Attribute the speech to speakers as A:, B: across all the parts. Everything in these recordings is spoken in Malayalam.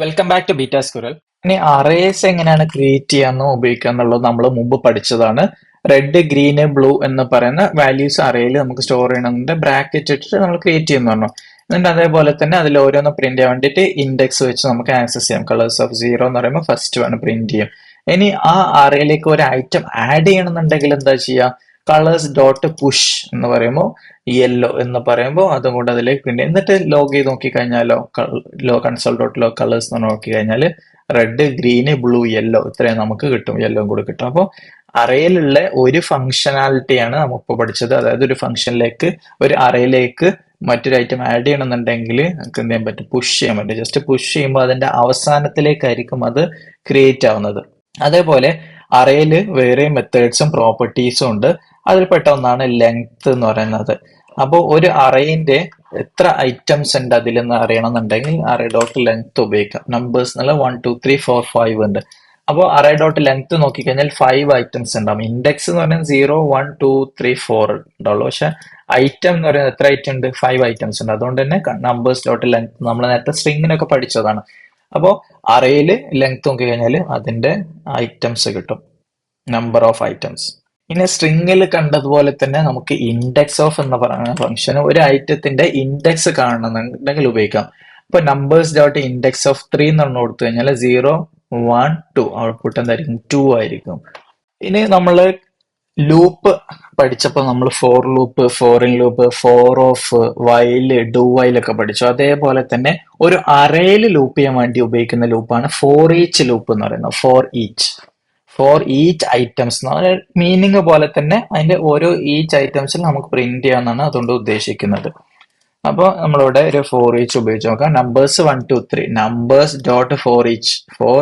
A: Welcome back to Beta Squirrel. ഇനി അറേസ് എങ്ങനെയാണ് ക്രിയേറ്റ് ചെയ്യാന്നോ ഉപയോഗിക്കുക എന്നുള്ളത് നമ്മൾ മുമ്പ് പഠിച്ചതാണ്. റെഡ്, ഗ്രീന്, ബ്ലൂ എന്ന് പറയുന്ന വാല്യൂസ് അറേയിൽ നമുക്ക് സ്റ്റോർ ചെയ്യണമെന്നുണ്ട്. ബ്രാക്കറ്റ് ഇട്ടിട്ട് നമ്മൾ ക്രിയേറ്റ് ചെയ്യുന്നു പറഞ്ഞു. എന്നിട്ട് അതേപോലെ തന്നെ അതിൽ ഓരോന്ന് പ്രിന്റ് ചെയ്യാൻ വേണ്ടിയിട്ട് ഇൻഡെക്സ് വെച്ച് നമുക്ക് ആക്സസ് ചെയ്യാം. കളേഴ്സ് ഓഫ് സീറോ എന്ന് പറയുമ്പോൾ ഫസ്റ്റ് വൺ പ്രിന്റ് ചെയ്യും. ഇനി ആ അറേയിലേക്ക് ഒരു ഐറ്റം ആഡ് ചെയ്യണമെന്നുണ്ടെങ്കിൽ എന്താ ചെയ്യുക? കളേഴ്സ് ഡോട്ട് പുഷ് എന്ന് പറയുമ്പോൾ യെല്ലോ എന്ന് പറയുമ്പോൾ അതും കൂടെ അതിലേക്ക് പ്രിന്റ് ചെയ്യും. എന്നിട്ട് ലോഗ് ചെയ്ത് നോക്കിക്കഴിഞ്ഞാലോ, കൺസോൾ ഡോട്ട് ലോ കളേഴ്സ് എന്ന് നോക്കി കഴിഞ്ഞാൽ റെഡ്, ഗ്രീന്, ബ്ലൂ, യെല്ലോ ഇത്രയും നമുക്ക് കിട്ടും. യെല്ലോ കൂടെ കിട്ടും. അപ്പോൾ അറേയിലുള്ള ഒരു ഫംഗ്ഷനാലിറ്റിയാണ് നമ്മളിപ്പോൾ പഠിച്ചത്. അതായത് ഒരു ഫംഗ്ഷനിലേക്ക്, ഒരു അറേയിലേക്ക് മറ്റൊരു ഐറ്റം ആഡ് ചെയ്യണമെന്നുണ്ടെങ്കിൽ നമുക്ക് എന്ത് ചെയ്യാൻ പറ്റും? പുഷ് ചെയ്യാൻ പറ്റും. ജസ്റ്റ് പുഷ് ചെയ്യുമ്പോൾ അതിന്റെ അവസാനത്തിലേക്കായിരിക്കും അത് ക്രിയേറ്റ് ആവുന്നത്. അതേപോലെ അറേയിൽ വേറെ മെത്തേഡ്സും പ്രോപ്പർട്ടീസും ഉണ്ട്. അതിൽപ്പെട്ട ഒന്നാണ് ലെങ്ത് എന്ന് പറയുന്നത്. അപ്പോൾ ഒരു അറേന്റെ എത്ര ഐറ്റംസ് ഉണ്ട് അതിലെന്ന് അറിയണമെന്നുണ്ടെങ്കിൽ അറേ ഡോട്ട് ലെങ്ത് ഉപയോഗിക്കാം. നമ്പേഴ്സ് എന്നുള്ള 1 2 3 4 5 ഉണ്ട്. അപ്പോൾ അറേ ഡോട്ട് ലെങ്ത് നോക്കിക്കഴിഞ്ഞാൽ 5 ഐറ്റംസ് ഉണ്ടാവും. ഇൻഡെക്സ് എന്ന് പറയുന്നത് 0 1 2 3 4 ഉണ്ടാവുള്ളൂ. പക്ഷെ ഐറ്റം എന്ന് പറയുന്നത് എത്ര ഐറ്റം ഉണ്ട്? 5 ഐറ്റംസ് ഉണ്ട്. അതുകൊണ്ട് തന്നെ നമ്പേഴ്സ് ഡോട്ട് ലെങ്ത് നമ്മൾ നേരത്തെ സ്ട്രിങ്ങിനൊക്കെ പഠിച്ചതാണ്. അപ്പോൾ അറേയിൽ ലെങ്ത് നോക്കി കഴിഞ്ഞാൽ അതിന്റെ ഐറ്റംസ് കിട്ടും, നമ്പർ ഓഫ് ഐറ്റംസ്. ഇനി സ്ട്രിങ്ങിൽ കണ്ടതുപോലെ തന്നെ നമുക്ക് ഇൻഡെക്സ് ഓഫ് എന്ന് പറയുന്ന ഫംഗ്ഷൻ ഒരു ഐറ്റത്തിന്റെ ഇൻഡെക്സ് കാണണമെന്നുണ്ടെങ്കിൽ ഉപയോഗിക്കാം. ഇപ്പൊ നമ്പേഴ്സ് ഡോട്ട് ഇൻഡെക്സ് ഓഫ് 3 എന്ന് പറഞ്ഞു കൊടുത്തു കഴിഞ്ഞാൽ 0 1 2 ഔട്ട്പുട്ട് എന്തായിരിക്കും? 2 ആയിരിക്കും. ഇനി നമ്മള് ലൂപ്പ് പഠിച്ചപ്പോൾ നമ്മൾ for loop, for in loop, for of, while, do വൈലൊക്കെ പഠിച്ചു. അതേപോലെ തന്നെ ഒരു അറേയിൽ ലൂപ്പ് ചെയ്യാൻ വേണ്ടി ഉപയോഗിക്കുന്ന ലൂപ്പാണ് ഫോർ ഈച്ച് ലൂപ്പ് എന്ന് പറയുന്നത്. ഫോർ ഈച്ച് ഐറ്റംസ് മീനിങ് പോലെ തന്നെ അതിന്റെ ഓരോ ഈച്ച് ഐറ്റംസിൽ നമുക്ക് പ്രിന്റ് ചെയ്യാന്നാണ് അതുകൊണ്ട് ഉദ്ദേശിക്കുന്നത്. അപ്പോൾ നമ്മളിവിടെ ഒരു ഫോർ ഈച്ച് ഉപയോഗിച്ച് നോക്കാം. Numbers 1 2 3 numbers dot for each, for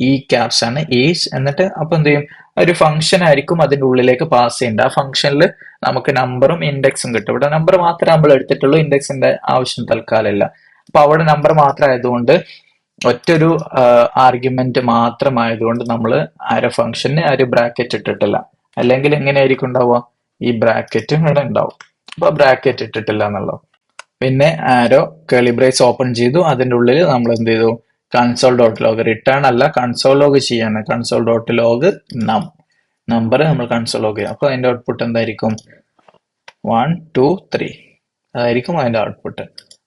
A: E caps ആണ് ഈച്ച്. എന്നിട്ട് അപ്പൊ എന്ത് ചെയ്യും? ഒരു ഫംഗ്ഷൻ ആയിരിക്കും അതിന്റെ ഉള്ളിലേക്ക് പാസ് ചെയ്യേണ്ടത്. ആ ഫംഗ്ഷനിൽ നമുക്ക് നമ്പറും ഇൻഡെക്സും കിട്ടും. ഇവിടെ നമ്പർ മാത്രമേ നമ്മൾ എടുത്തിട്ടുള്ളൂ, ഇൻഡെക്സിന്റെ ആവശ്യം തൽക്കാലമില്ല. അപ്പൊ അവിടെ നമ്പർ മാത്രം ആയതുകൊണ്ട് ഒറ്റൊരു ആർഗ്യുമെന്റ് മാത്രമായതുകൊണ്ട് നമ്മൾ ആരോ ഫംഗ്ഷന് ഒരു ബ്രാക്കറ്റ് ഇട്ടിട്ടില്ല. അല്ലെങ്കിൽ എങ്ങനെയായിരിക്കും ഉണ്ടാവുക? ഈ ബ്രാക്കറ്റ് ഇവിടെ ഉണ്ടാവും. അപ്പൊ ബ്രാക്കറ്റ് ഇട്ടിട്ടില്ല എന്നുള്ളൂ. പിന്നെ ആരോ കേളി ബ്രേസ് ഓപ്പൺ ചെയ്തു. അതിന്റെ ഉള്ളിൽ നമ്മൾ എന്ത് ചെയ്തു? കൺസോൾ ഡോട്ട് ലോഗ്, റിട്ടേൺ അല്ല കൺസോൾ ലോഗ് ചെയ്യാണ്. കൺസോൾ ഡോട്ട് ലോഗ് നമ്പർ നമ്മൾ കൺസോൾ ലോഗ് ചെയ്യാം. അപ്പൊ അതിന്റെ ഔട്ട്പുട്ട് എന്തായിരിക്കും? 1 2 3 അതായിരിക്കും അതിന്റെ ഔട്ട്പുട്ട്.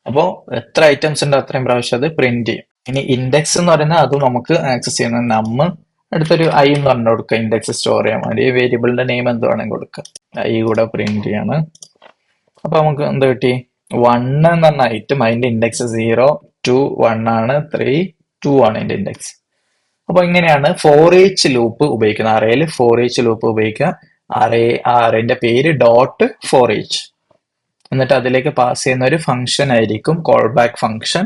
A: അപ്പോൾ എത്ര ഐറ്റംസ് ഉണ്ട് അത്രയും പ്രാവശ്യം അത് പ്രിന്റ് ചെയ്യും. ഇനി ഇൻഡെക്സ് എന്ന് പറയുന്നത് അതും നമുക്ക് ആക്സസ് ചെയ്യുന്നത് നമ്മ അടുത്തൊരു ഐ എന്ന് പറഞ്ഞു കൊടുക്കുക. ഇൻഡെക്സ് സ്റ്റോർ ചെയ്യാൻ വേണ്ടി വേരിയബിളിന്റെ നെയിം എന്ത് വേണമെങ്കിൽ കൊടുക്കുക. ഐ കൂടെ പ്രിന്റ് ചെയ്യാണ്. അപ്പൊ നമുക്ക് എന്ത് കിട്ടി? 1 എന്ന് പറഞ്ഞ ഐറ്റം, അതിന്റെ ഇൻഡെക്സ് 0 2 1 ആണ്, 3 2 ആണ് അതിന്റെ ഇൻഡെക്സ്. അപ്പൊ ഇങ്ങനെയാണ് ഫോർ ഈച്ച് ലൂപ്പ് ഉപയോഗിക്കുന്നത്. അറേയിൽ ഫോർ ഈച്ച് ലൂപ്പ് ഉപയോഗിക്കുക. അറേന്റെ പേര് ഡോട്ട് ഫോർ ഈച്ച്. എന്നിട്ട് അതിലേക്ക് പാസ് ചെയ്യുന്ന ഒരു ഫംഗ്ഷൻ ആയിരിക്കും കോൾ ബാക്ക് ഫംഗ്ഷൻ.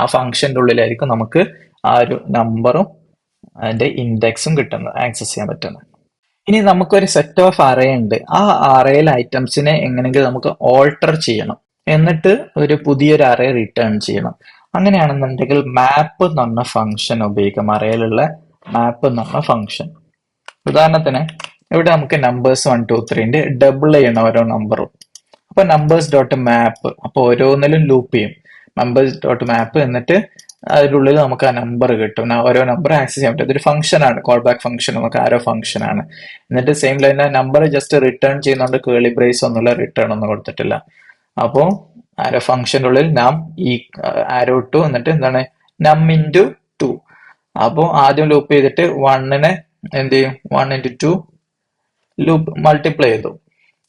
A: ആ ഫംഗ്ഷന്റെ ഉള്ളിലായിരിക്കും നമുക്ക് ആ ഒരു നമ്പറും അതിന്റെ ഇൻഡെക്സും കിട്ടുന്നത്, ആക്സസ് ചെയ്യാൻ പറ്റുന്നത്. ഇനി നമുക്കൊരു സെറ്റ് ഓഫ് അറേ ഉണ്ട്. ആ അറേയിൽ ഐറ്റംസിനെ എങ്ങനെയെങ്കിലും നമുക്ക് ഓൾട്ടർ ചെയ്യണം. എന്നിട്ട് ഒരു പുതിയൊരു അറേ റിട്ടേൺ ചെയ്യണം. അങ്ങനെയാണെന്നുണ്ടെങ്കിൽ മാപ്പ് എന്ന് പറഞ്ഞ ഫംഗ്ഷൻ ഉപയോഗിക്കാം. അറേയിലുള്ള മാപ്പ് എന്ന് പറഞ്ഞ ഫംഗ്ഷൻ. ഉദാഹരണത്തിന് ഇവിടെ നമുക്ക് നമ്പേഴ്സ് 1 2 3 ഡബിൾ ചെയ്യണം ഓരോ നമ്പറും. അപ്പൊ നമ്പേഴ്സ് ഡോട്ട് മാപ്പ്, അപ്പൊ ഓരോന്നിലും ലൂപ്പ് ചെയ്യും. നമ്പേഴ്സ് ഡോട്ട് മാപ്പ്, എന്നിട്ട് അതിൻ്റെ ഉള്ളിൽ നമുക്ക് ആ നമ്പർ കിട്ടും. ഓരോ നമ്പർ ആക്സസ് ചെയ്യാൻ പറ്റും. ഇതൊരു ഫംഗ്ഷൻ ആണ്, കോൾ ബാക്ക് ഫംഗ്ഷൻ, നമുക്ക് ആരോ ഫംഗ്ഷൻ ആണ്. എന്നിട്ട് സെയിം ലൈനിൽ നമ്പർ ജസ്റ്റ് റിട്ടേൺ ചെയ്യുന്നതുകൊണ്ട് കേളി ബ്രേസ് ഒന്നുമില്ല, റിട്ടേൺ ഒന്നും കൊടുത്തിട്ടില്ല. അപ്പോ ആരോ ഫംഗ്ഷന്റെ ഉള്ളിൽ നാം ഈ ആരോ ഇട്ടു. എന്നിട്ട് എന്താണ്? നം ഇൻറ്റു 2. അപ്പോൾ ആദ്യം ലൂപ്പ് ചെയ്തിട്ട് 1നെ എന്ത് ചെയ്യും? 1 × 2 ലൂപ്പ് മൾട്ടിപ്ലൈ ചെയ്തു.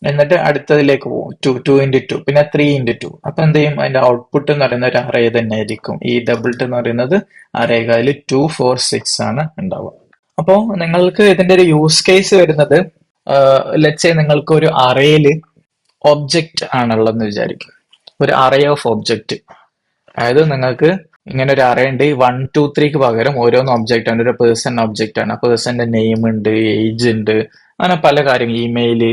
A: എന്നിട്ട് അടുത്തതിലേക്ക് പോകും 2 × 2, പിന്നെ 3 × 2. അപ്പൊ എന്ത് ചെയ്യും? അതിന്റെ ഔട്ട്പുട്ട് എന്ന് പറയുന്ന ഒരു അറേ തന്നെ ആയിരിക്കും. ഈ ഡബിൾ എന്ന് പറയുന്നത് അറേകായിൽ 2 4 6 ആണ് ഉണ്ടാവുക. അപ്പോൾ നിങ്ങൾക്ക് ഇതിന്റെ ഒരു യൂസ് കേസ് വരുന്നത്, ലെറ്റ്സ് സേ നിങ്ങൾക്ക് ഒരു അറേയിൽ ഒബ്ജക്റ്റ് ആണുള്ളതെന്ന് വിചാരിക്കും. ഒരു അറേ ഓഫ് ഒബ്ജക്റ്റ്. അതായത് നിങ്ങൾക്ക് ഇങ്ങനെ ഒരു അറേ ഉണ്ട്. 1 2 3ക്ക് പകരം ഓരോന്ന് ഒബ്ജക്റ്റ് ആണ്. ഒരു പേഴ്സൺ ഒബ്ജക്റ്റ് ആണ്. ആ പേഴ്സന്റെ നെയിം ഉണ്ട്, ഏജ് ഉണ്ട്, അങ്ങനെ പല കാര്യങ്ങൾ, ഇമെയില്,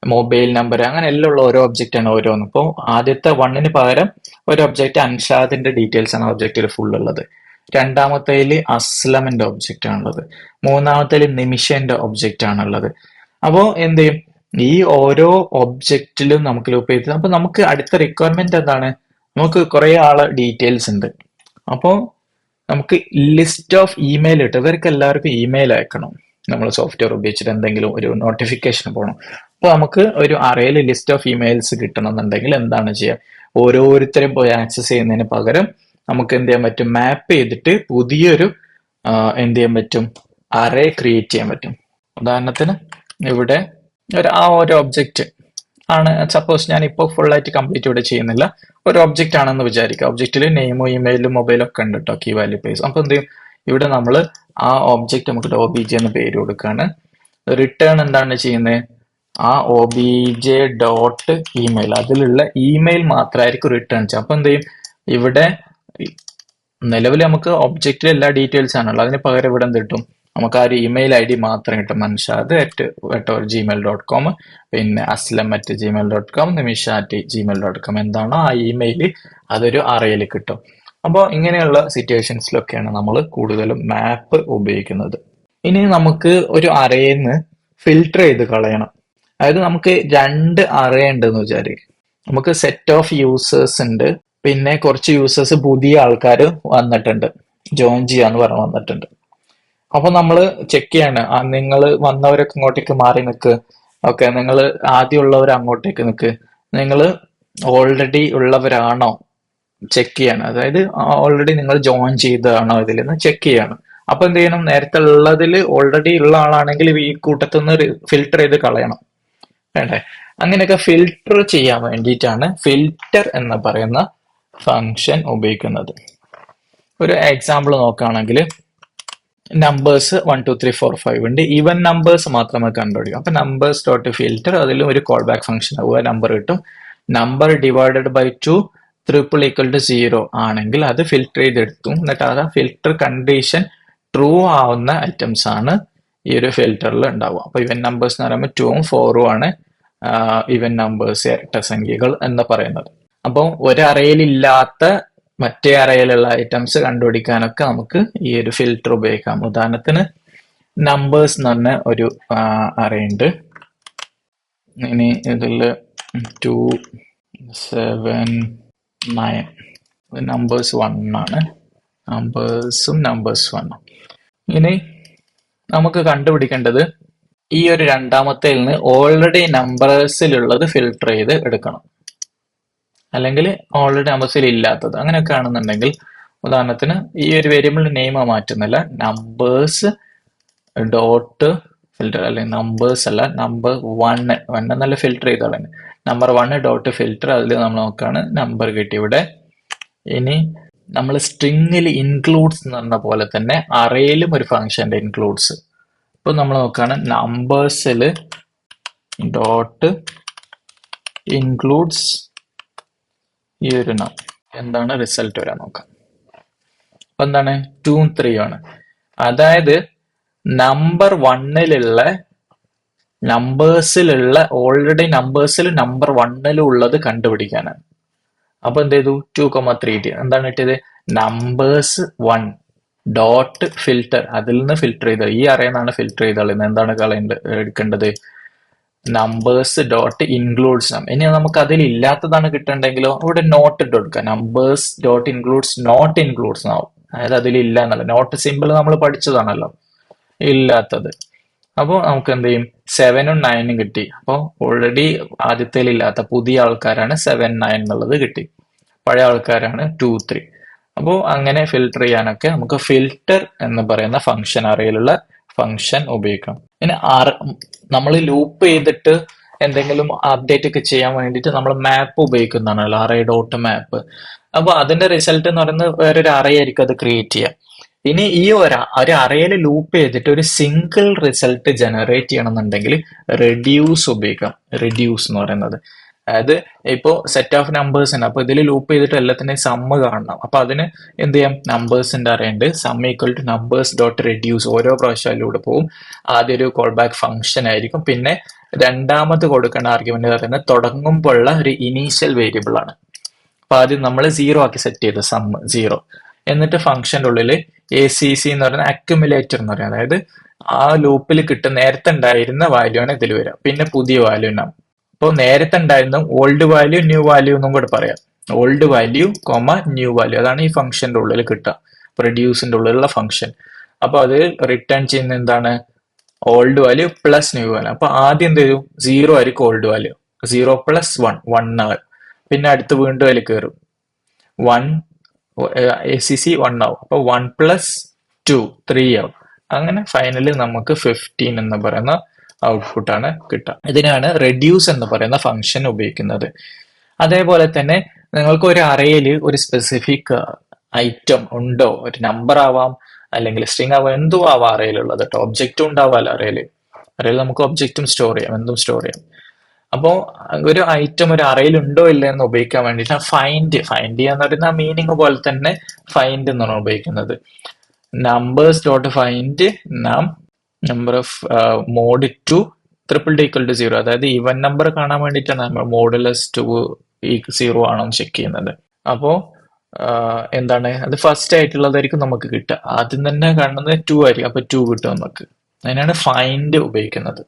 A: മൊബൈൽ നമ്പർ, അങ്ങനെ എല്ലാം ഉള്ള ഓരോ ഒബ്ജക്റ്റ് ആണ് ഓരോന്നും. അപ്പോൾ ആദ്യത്തെ 1ന് പകരം ഒരു ഒബ്ജക്റ്റ് അൻഷാദിന്റെ ഡീറ്റെയിൽസ് ആണ് ഒബ്ജക്റ്റിൽ ഫുൾ ഉള്ളത്. രണ്ടാമത്തേല് അസ്ലമിന്റെ ഒബ്ജക്റ്റ് ആണുള്ളത്. മൂന്നാമത്തേല് നിമിഷന്റെ ഒബ്ജക്റ്റ് ആണുള്ളത്. അപ്പോൾ എന്ത് ചെയ്യും? ഈ ഓരോ ഒബ്ജക്റ്റിലും നമുക്ക് ലൂപ്പ് ചെയ്ത്, അപ്പൊ നമുക്ക് അടുത്ത റിക്വയർമെന്റ് എന്താണ്? നമുക്ക് കുറെ ആളെ ഡീറ്റെയിൽസ് ഉണ്ട്. അപ്പോൾ നമുക്ക് ലിസ്റ്റ് ഓഫ് ഇമെയിൽ ഇട്ട് ഇവർക്ക് എല്ലാവർക്കും ഇമെയിൽ അയക്കണം. നമ്മൾ സോഫ്റ്റ്വെയർ ഉപയോഗിച്ചിട്ട് എന്തെങ്കിലും ഒരു നോട്ടിഫിക്കേഷൻ പോകണം. അപ്പൊ നമുക്ക് ഒരു അറയിൽ ലിസ്റ്റ് ഓഫ് ഇമെയിൽസ് കിട്ടണം എന്നുണ്ടെങ്കിൽ എന്താണ് ചെയ്യുക? ഓരോരുത്തരും പോയി ആക്സസ് ചെയ്യുന്നതിന് പകരം നമുക്ക് എന്ത് ചെയ്യാൻ പറ്റും? മാപ്പ് ചെയ്തിട്ട് പുതിയൊരു എന്ത് ചെയ്യാൻ പറ്റും? അറേ ക്രിയേറ്റ് ചെയ്യാൻ പറ്റും. ഉദാഹരണത്തിന് ഇവിടെ ഒരു ഒബ്ജക്റ്റ് ആണ്. സപ്പോസ് ഞാൻ ഇപ്പോൾ ഫുൾ ആയിട്ട് കംപ്ലീറ്റ് ഇവിടെ ചെയ്യുന്നില്ല. ഒരു ഒബ്ജക്റ്റ് ആണെന്ന് വിചാരിക്കുക. ഒബ്ജക്റ്റിൽ നെയിമോ ഇമെയിലും മൊബൈലും ഒക്കെ ഉണ്ട് കേട്ടോ, കീ വാല്യൂ പേസ്. അപ്പൊ എന്ത് ചെയ്യും? ഇവിടെ നമ്മൾ ആ ഒബ്ജക്റ്റ് നമുക്ക് OBJ എന്ന് പേര് കൊടുക്കുകയാണ്. റിട്ടേൺ എന്താണ് ചെയ്യുന്നത്? ആ OBJ ഡോട്ട് ഇമെയിൽ, അതിലുള്ള ഇമെയിൽ മാത്രമായിരിക്കും റിട്ടേൺ ചെയ്യുക. അപ്പൊ എന്ത് ചെയ്യും? ഇവിടെ നിലവിൽ നമുക്ക് ഒബ്ജക്റ്റിൽ എല്ലാ ഡീറ്റെയിൽസ് ആണല്ലോ, അതിന് പകരം ഇവിടെ എന്ത് കിട്ടും? നമുക്ക് ആ ഒരു ഇമെയിൽ ID മാത്രം കിട്ടും. manshad@gmail.com, പിന്നെ aslam@gmail.com, nimisha@gmail.com. എന്താണോ ആ ഇമെയിൽ അതൊരു അറയിൽ കിട്ടും. അപ്പോൾ ഇങ്ങനെയുള്ള സിറ്റുവേഷൻസിലൊക്കെയാണ് നമ്മൾ കൂടുതലും മാപ്പ് ഉപയോഗിക്കുന്നത്. ഇനി നമുക്ക് ഒരു അറയിൽ നിന്ന് ഫിൽട്ടർ ചെയ്ത് കളയണം. അതായത് നമുക്ക് 2 അറേ ഉണ്ടെന്ന് വിചാരിക്കും. നമുക്ക് സെറ്റ് ഓഫ് യൂസേഴ്സ് ഉണ്ട്, പിന്നെ കുറച്ച് യൂസേഴ്സ് പുതിയ ആൾക്കാർ വന്നിട്ടുണ്ട്, ജോയിൻ ചെയ്യാന്ന് പറഞ്ഞ് വന്നിട്ടുണ്ട്. അപ്പൊ നമ്മൾ ചെക്ക് ചെയ്യാണ്, നിങ്ങൾ വന്നവരൊക്കെ ഇങ്ങോട്ടേക്ക് മാറി നിൽക്ക്, ഓക്കെ, നിങ്ങൾ ആദ്യമുള്ളവർ അങ്ങോട്ടേക്ക് നിൽക്ക്, നിങ്ങൾ ഓൾറെഡി ഉള്ളവരാണോ ചെക്ക് ചെയ്യാണ്. അതായത് ഓൾറെഡി നിങ്ങൾ ജോയിൻ ചെയ്തതാണോ ഇതിൽ നിന്ന് ചെക്ക് ചെയ്യാണ്. അപ്പൊ എന്ത് ചെയ്യണം? നേരത്തെ ഉള്ളതിൽ ഓൾറെഡി ഉള്ള ആളാണെങ്കിൽ ഈ കൂട്ടത്തിൽ നിന്ന് ഫിൽട്ടർ ചെയ്ത് കളയണം, വേണ്ടേ? അങ്ങനെയൊക്കെ ഫിൽട്ടർ ചെയ്യാൻ വേണ്ടിയിട്ടാണ് ഫിൽട്ടർ എന്ന് പറയുന്ന ഫംഗ്ഷൻ ഉപയോഗിക്കുന്നത്. ഒരു എക്സാമ്പിൾ നോക്കുകയാണെങ്കിൽ നമ്പേഴ്സ് 1 2 3 4 5 ഉണ്ട്. ഈവൻ നമ്പേഴ്സ് മാത്രമേ കണ്ടുപിടിക്കും. അപ്പൊ നമ്പേഴ്സ് ഡോട്ട് ഫിൽട്ടർ, അതിലും ഒരു കോൾ ബാക്ക് ഫംഗ്ഷൻ ആവുക, നമ്പർ കിട്ടും. Number divided by 2 triple equal to 0 ആണെങ്കിൽ അത് ഫിൽട്ടർ ചെയ്തെടുത്തു. എന്നിട്ട് ആ ഫിൽട്ടർ കണ്ടീഷൻ ട്രൂ ആവുന്ന ഐറ്റംസ് ആണ് ഈ ഒരു ഫിൽട്ടറിൽ ഉണ്ടാവുക. അപ്പൊ ഇവൻ നമ്പേഴ്സ് എന്ന് പറയുമ്പോൾ 2 ഉം 4 ഉം ആണ് ഇവൻ നമ്പേഴ്സ്, ഇരട്ട സംഖ്യകൾ എന്ന് പറയുന്നത്. അപ്പോൾ ഒരു അറയിലില്ലാത്ത മറ്റേ അറയിലുള്ള ഐറ്റംസ് കണ്ടുപിടിക്കാനൊക്കെ നമുക്ക് ഈ ഒരു ഫിൽട്ടർ ഉപയോഗിക്കാം. ഉദാഹരണത്തിന് നമ്പേഴ്സ് എന്ന് പറഞ്ഞ ഒരു അറയുണ്ട്. ഇനി ഇതിൽ 2 7 9 നമ്പേഴ്സ് 1 ആണ്, നമ്പേഴ്സ് 1. ഇനി നമുക്ക് കണ്ടുപിടിക്കേണ്ടത് ഈ ഒരു രണ്ടാമത്തേൽ നിന്ന് ഓൾറെഡി നമ്പേഴ്സിലുള്ളത് ഫിൽട്ടർ ചെയ്ത് എടുക്കണം, അല്ലെങ്കിൽ ഓൾറെഡി നമ്പേഴ്സിൽ ഇല്ലാത്തത്. അങ്ങനെയൊക്കെ ആണെന്നുണ്ടെങ്കിൽ ഉദാഹരണത്തിന് ഈ ഒരു വേരിയബിളിന്റെ നെയിം മാറ്റുന്നില്ല, നമ്പേഴ്സ് ഡോട്ട് ഫിൽട്ടർ, അല്ലെങ്കിൽ നമ്പേഴ്സ് അല്ല, നമ്പർ 1 എന്നല്ല ഫിൽട്ടർ ചെയ്തോളെ, നമ്പർ 1 ഡോട്ട് ഫിൽട്ടർ. അതിൽ നമ്മൾ നോക്കുകയാണ്, നമ്പർ കിട്ടി ഇവിടെ. ഇനി നമ്മൾ സ്ട്രിങ്ങിൽ ഇൻക്ലൂഡ്സ് എന്ന് പറഞ്ഞ പോലെ തന്നെ അറയിലും ഒരു ഫംഗ്ഷന്റെ ഇൻക്ലൂഡ്സ്. ഇപ്പൊ നമ്മൾ നോക്കുകയാണ്, നമ്പേഴ്സിൽ ഡോട്ട് ഇൻക്ലൂഡ്സ് ഈ ഒരു എന്താണ് റിസൾട്ട് വരാൻ നോക്കാം. അപ്പൊ എന്താണ്? 2 ഉം 3 ആണ്. അതായത് നമ്പർ 1ലുള്ള ഓൾറെഡി നമ്പേഴ്സിൽ നമ്പർ 1 ഉള്ളത് കണ്ടുപിടിക്കാനാണ്. അപ്പൊ എന്ത് ചെയ്തു? 2, 3 എന്താണ് കിട്ടിയത്? നമ്പേഴ്സ് 1 ഡോട്ട് ഫിൽട്ടർ, അതിൽ നിന്ന് ഫിൽട്ടർ ചെയ്ത, ഈ അറേന്നാണ് ഫിൽട്ടർ ചെയ്തത്. എന്താണ് എടുക്കേണ്ടത്? Numbers dot includes. ഇനി നമുക്ക് അതിൽ ഇല്ലാത്തതാണ് കിട്ടണ്ടെങ്കിലോ ഇവിടെ നോട്ട് ഇട്ട് കൊടുക്കുക, numbers dot includes not includes ആവും. അതായത് അതിൽ ഇല്ല എന്നല്ല, നോട്ട് സിമ്പിൾ നമ്മൾ പഠിച്ചതാണല്ലോ, ഇല്ലാത്തത്. അപ്പോൾ നമുക്ക് എന്ത് ചെയ്യും? 7 ഉം 9 ഉം കിട്ടി. അപ്പോൾ ഓൾറെഡി ആദ്യത്തേൽ ഇല്ലാത്ത പുതിയ ആൾക്കാരാണ് 7 9 എന്നുള്ളത് കിട്ടി, പഴയ ആൾക്കാരാണ് 2 3. അപ്പോൾ അങ്ങനെ ഫിൽട്ടർ ചെയ്യാനൊക്കെ നമുക്ക് ഫിൽട്ടർ എന്ന് പറയുന്ന ഫംഗ്ഷൻ, അറയിലുള്ള ഫംഗ്ഷൻ ഉപയോഗിക്കാം. ഇനി നമ്മൾ ലൂപ്പ് ചെയ്തിട്ട് എന്തെങ്കിലും അപ്ഡേറ്റ് ഒക്കെ ചെയ്യാൻ വേണ്ടിയിട്ട് നമ്മൾ മാപ്പ് ഉപയോഗിക്കുന്നതാണല്ലോ, അറേ ഡോട്ട് മാപ്പ്. അപ്പൊ അതിന്റെ റിസൾട്ട് എന്ന് പറയുന്നത് വേറൊരു അറേ ആയിരിക്കും അത് ക്രിയേറ്റ് ചെയ്യുക. ഇനി ഈ ഒരു അറയിൽ ലൂപ്പ് ചെയ്തിട്ട് ഒരു സിംഗിൾ റിസൾട്ട് ജനറേറ്റ് ചെയ്യണമെന്നുണ്ടെങ്കിൽ റെഡ്യൂസ് ഉപയോഗിക്കാം. റെഡ്യൂസ് എന്ന് പറയുന്നത്, അതായത് ഇപ്പോൾ സെറ്റ് ഓഫ് നമ്പേഴ്സ് ഉണ്ട്, അപ്പൊ ഇതിൽ ലൂപ്പ് ചെയ്തിട്ട് എല്ലാത്തിന്റെയും സമ്മ് കാണണം. അപ്പൊ അതിന് എന്ത് ചെയ്യാം? നമ്പേഴ്സിന്റെ അറിയുണ്ട്, sum equal to numbers dot reduce. ഓരോ പ്രാവശ്യം അതിലൂടെ പോകും. ആദ്യം ഒരു കോൾ ബാക്ക് ഫംഗ്ഷൻ ആയിരിക്കും, പിന്നെ രണ്ടാമത് കൊടുക്കേണ്ട ആർഗ്യുമെന്റ് പറയുന്നത് തുടങ്ങുമ്പോഴുള്ള ഒരു ഇനീഷ്യൽ വേരിയബിൾ ആണ്. അപ്പൊ ആദ്യം നമ്മൾ 0 ആക്കി സെറ്റ് ചെയ്ത് സം 0, എന്നിട്ട് ഫംഗ്ഷന്റെ ഉള്ളിൽ ACC എന്ന് പറയുന്ന അക്യുമുലേറ്റർ എന്ന് പറയുന്നത്, അതായത് ആ ലൂപ്പിൽ കിട്ടുന്ന നേരത്തെ ഉണ്ടായിരുന്ന വാല്യൂ ആണ് ഇതിൽ വരിക, പിന്നെ പുതിയ വാല്യൂ ഉണ്ടാവും. അപ്പോൾ നേരത്തെ ഉണ്ടായിരുന്ന ഓൾഡ് വാല്യൂ ന്യൂ വാല്യൂ എന്നും കൂടെ പറയാം. ഓൾഡ് വാല്യൂ ന്യൂ വാല്യൂ, അതാണ് ഈ ഫംഗ്ഷന്റെ ഉള്ളിൽ കിട്ടുക. റെഡ്യൂസിന്റെ ഉള്ളിലുള്ള ഫംഗ്ഷൻ. അപ്പൊ അത് റിട്ടേൺ ചെയ്യുന്ന എന്താണ്? Old value plus new value. അപ്പൊ ആദ്യം എന്ത് വരും? 0 ആയിരിക്കും ഓൾഡ് വാല്യൂ. 0 പ്ലസ് 1 ആവും. പിന്നെ അടുത്ത് വീണ്ടും അതിൽ കയറും 1 ACC 1 ആവും. അപ്പൊ 1 പ്ലസ് 2 3 ആവും. അങ്ങനെ ഫൈനലി നമുക്ക് 15 എന്ന് പറയുന്ന ഔട്ട്പുട്ടാണ് കിട്ടുക. ഇതിനാണ് റെഡ്യൂസ് എന്ന് പറയുന്ന ഫംഗ്ഷൻ ഉപയോഗിക്കുന്നത്. അതേപോലെ തന്നെ നിങ്ങൾക്ക് ഒരു അറേയിൽ ഒരു സ്പെസിഫിക് ഐറ്റം ഉണ്ടോ? ഒരു നമ്പർ ആവാം, അല്ലെങ്കിൽ സ്ട്രിങ് ആവാം, എന്തും ആവാം അറേയിലുള്ളത് കേട്ടോ. ഒബ്ജക്റ്റും ഉണ്ടാവാമല്ലോ അറേയിൽ നമുക്ക് ഒബ്ജക്റ്റും സ്റ്റോർ ചെയ്യാം, എന്തും സ്റ്റോർ ചെയ്യാം. അപ്പോൾ ഒരു ഐറ്റം ഒരു അറേയിൽ ഉണ്ടോ ഇല്ല എന്ന് ഉപയോഗിക്കാൻ വേണ്ടിയിട്ട് ഫൈൻഡ് ചെയ്യാന്ന് പറയുന്ന മീനിങ് പോലെ തന്നെ ഫൈൻഡ് എന്നാണ് ഉപയോഗിക്കുന്നത്. Numbers dot find number of mod 2 =0. അതായത് ഈവൻ നമ്പർ കാണാൻ വേണ്ടിയിട്ടാണ് നമ്മൾ മോഡുലസ് 2 0 ആണോ എന്ന് ചെക്ക് ചെയ്യുന്നത്. അപ്പോ എന്താണ് അത് ഫസ്റ്റ് ആയിട്ടുള്ളതായിരിക്കും നമുക്ക് കിട്ടുക. ആദ്യം തന്നെ കാണുന്നത് 2 ആയിരിക്കും. അപ്പൊ 2 കിട്ടും നമുക്ക്. അതിനാണ് ഫൈൻഡ് ഉപയോഗിക്കുന്നത്.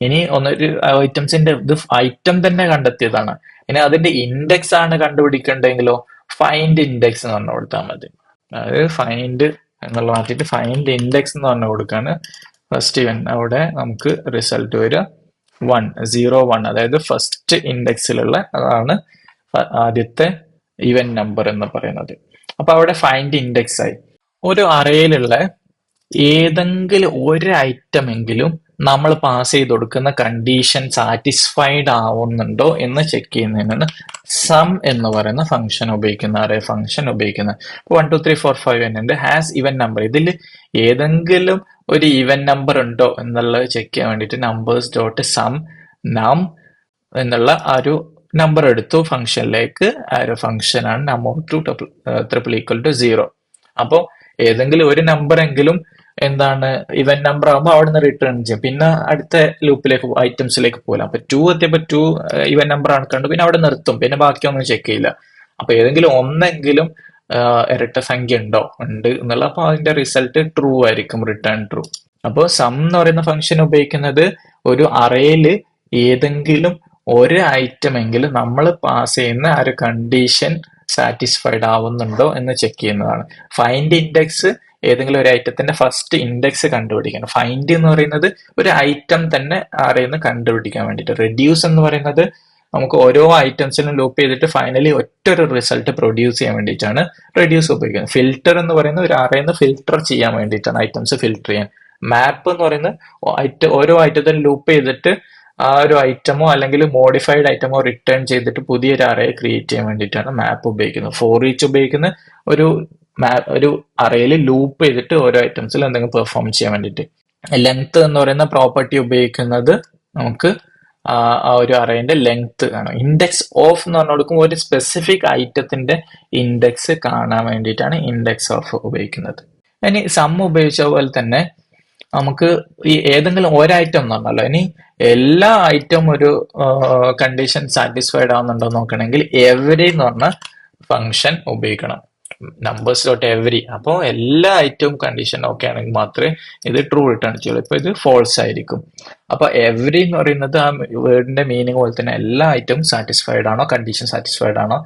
A: ഇനി ഒന്നൊരു ഐറ്റംസിന്റെ ഇത് ഐറ്റം തന്നെ കണ്ടെത്തിയതാണ്. ഇനി അതിന്റെ ഇൻഡെക്സ് ആണ് കണ്ടുപിടിക്കേണ്ടെങ്കിലോ ഫൈൻഡ് ഇൻഡെക്സ് എന്ന് പറഞ്ഞു കൊടുത്താൽ മതി. അതായത് ഫൈൻഡ് എന്നുള്ള മാറ്റിയിട്ട് ഫൈൻഡ് ഇൻഡെക്സ് എന്ന് പറഞ്ഞു കൊടുക്കാണ്. ഫസ്റ്റ് ഇവൻ അവിടെ നമുക്ക് റിസൾട്ട് വരിക 0 1. അതായത് ഫസ്റ്റ് ഇൻഡെക്സിലുള്ള അതാണ് ആദ്യത്തെ ഈവൻ നമ്പർ എന്ന് പറയുന്നത്. അപ്പൊ അവിടെ ഫൈൻഡ് ഇൻഡെക്സ് ആയി. ഒരു അറേയിലുള്ള ഏതെങ്കിലും ഒരു ഐറ്റം എങ്കിലും നമ്മൾ പാസ് ചെയ്ത് കൊടുക്കുന്ന കണ്ടീഷൻ സാറ്റിസ്ഫൈഡ് ആവുന്നുണ്ടോ എന്ന് ചെക്ക് ചെയ്യുന്നതിനാണ് സം എന്ന് പറയുന്ന ഫംഗ്ഷൻ ഉപയോഗിക്കുന്ന അറേ ഫംഗ്ഷൻ ഉപയോഗിക്കുന്നത്. 1 2 3 4 5 എന്നുണ്ട്. Has even number. ഇതിൽ ഏതെങ്കിലും ഒരു ഈവൻ നമ്പർ ഉണ്ടോ എന്നുള്ളത് ചെക്ക് ചെയ്യാൻ വേണ്ടിയിട്ട് നമ്പേഴ്സ് ഡോട്ട് സം നം എന്നുള്ള ആ ഒരു നമ്പർ എടുത്തു ഫംഗ്ഷനിലേക്ക്. ആ ഒരു ഫംഗ്ഷനാണ് num2 =0. അപ്പോൾ ഏതെങ്കിലും ഒരു നമ്പർ എങ്കിലും എന്താണ് ഇവൻ നമ്പർ ആകുമ്പോൾ അവിടെ നിന്ന് റിട്ടേൺ ചെയ്യും. പിന്നെ അടുത്ത ലൂപ്പിലേക്ക് ഐറ്റംസിലേക്ക് പോകാം. അപ്പൊ 2 എത്തിയപ്പോ 2 ഇവൻ നമ്പർ ആണ് കണ്ടു. പിന്നെ അവിടെ നിർത്തും. പിന്നെ ബാക്കിയൊന്നും ചെക്ക് ചെയ്യില്ല. അപ്പൊ ഏതെങ്കിലും ഒന്നെങ്കിലും ഇരട്ട സംഖ്യ ഉണ്ട് എന്നുള്ള അപ്പൊ അതിന്റെ റിസൾട്ട് ട്രൂ ആയിരിക്കും, റിട്ടേൺ ട്രൂ. അപ്പോൾ സം എന്ന് പറയുന്ന ഫംഗ്ഷൻ ഉപയോഗിക്കുന്നത് ഒരു അറേയില് ഏതെങ്കിലും ഒരു ഐറ്റം എങ്കിലും നമ്മൾ പാസ് ചെയ്യുന്ന ആ ഒരു കണ്ടീഷൻ സാറ്റിസ്ഫൈഡ് ആവുന്നുണ്ടോ എന്ന് ചെക്ക് ചെയ്യുന്നതാണ്. ഫൈൻഡ് ഇൻഡെക്സ് ഏതെങ്കിലും ഒരു ഐറ്റത്തിന്റെ ഫസ്റ്റ് ഇൻഡെക്സ് കണ്ടുപിടിക്കണം. ഫൈൻഡ് എന്ന് പറയുന്നത് ഒരു ഐറ്റം തന്നെ അറേന്ന് കണ്ടുപിടിക്കാൻ വേണ്ടിയിട്ട്. റെഡ്യൂസ് എന്ന് പറയുന്നത് നമുക്ക് ഓരോ ഐറ്റംസിനും ലൂപ്പ് ചെയ്തിട്ട് ഫൈനലി ഒറ്റൊരു റിസൾട്ട് പ്രൊഡ്യൂസ് ചെയ്യാൻ വേണ്ടിയിട്ടാണ് റെഡ്യൂസ് ഉപയോഗിക്കുന്നത്. ഫിൽട്ടർ എന്ന് പറയുന്നത് ഒരു അറേന്ന് ഫിൽട്ടർ ചെയ്യാൻ വേണ്ടിയിട്ടാണ്, ഐറ്റംസ് ഫിൽട്ടർ ചെയ്യാൻ. മാപ്പ് എന്ന് പറയുന്നത് ഓരോ ഐറ്റത്തിനും ലൂപ്പ് ചെയ്തിട്ട് ആ ഒരു ഐറ്റമോ അല്ലെങ്കിൽ മോഡിഫൈഡ് ഐറ്റമോ റിട്ടേൺ ചെയ്തിട്ട് പുതിയൊരു അറേ ക്രിയേറ്റ് ചെയ്യാൻ വേണ്ടിയിട്ടാണ് മാപ്പ് ഉപയോഗിക്കുന്നത്. ഫോർ ഈച്ച് ഉപയോഗിക്കുന്ന ഒരു അറേയിൽ ലൂപ്പ് ചെയ്തിട്ട് ഓരോ ഐറ്റംസിൽ എന്തെങ്കിലും പെർഫോം ചെയ്യാൻ വേണ്ടിയിട്ട്. ലെങ്ത് എന്ന് പറയുന്ന പ്രോപ്പർട്ടി ഉപയോഗിക്കുന്നത് നമുക്ക് ആ ഒരു അറേന്റെ ലെങ്ത് കാണും. ഇൻഡെക്സ് ഓഫ് എന്ന് പറഞ്ഞു കൊടുക്കുമ്പോൾ ഒരു സ്പെസിഫിക് ഐറ്റത്തിന്റെ ഇൻഡെക്സ് കാണാൻ വേണ്ടിയിട്ടാണ് ഇൻഡെക്സ് ഓഫ് ഉപയോഗിക്കുന്നത്. ഇനി സം ഉപയോഗിച്ച പോലെ തന്നെ നമുക്ക് ഈ ഏതെങ്കിലും ഒരൈറ്റം എന്ന് പറഞ്ഞല്ലോ, ഇനി എല്ലാ ഐറ്റം ഒരു കണ്ടീഷൻ സാറ്റിസ്ഫൈഡ് ആവുന്നുണ്ടോ നോക്കണമെങ്കിൽ എവരി എന്ന് പറഞ്ഞ ഫംഗ്ഷൻ ഉപയോഗിക്കണം. Numbers dot every. അപ്പോൾ എല്ലാ ഐറ്റവും കണ്ടീഷൻ ഓക്കെ ആണെങ്കിൽ മാത്രമേ ഇത് ട്രൂ റിട്ടേൺ ചെയ്യുള്ളൂ. ഇപ്പൊ ഇത് ഫോൾസ് ആയിരിക്കും. അപ്പൊ എവരി എന്ന് പറയുന്നത് ആ വേർഡിന്റെ മീനിങ് പോലെ തന്നെ എല്ലാ ഐറ്റവും സാറ്റിസ്ഫൈഡ് ആണോ, കണ്ടീഷൻ സാറ്റിസ്ഫൈഡ് ആണോ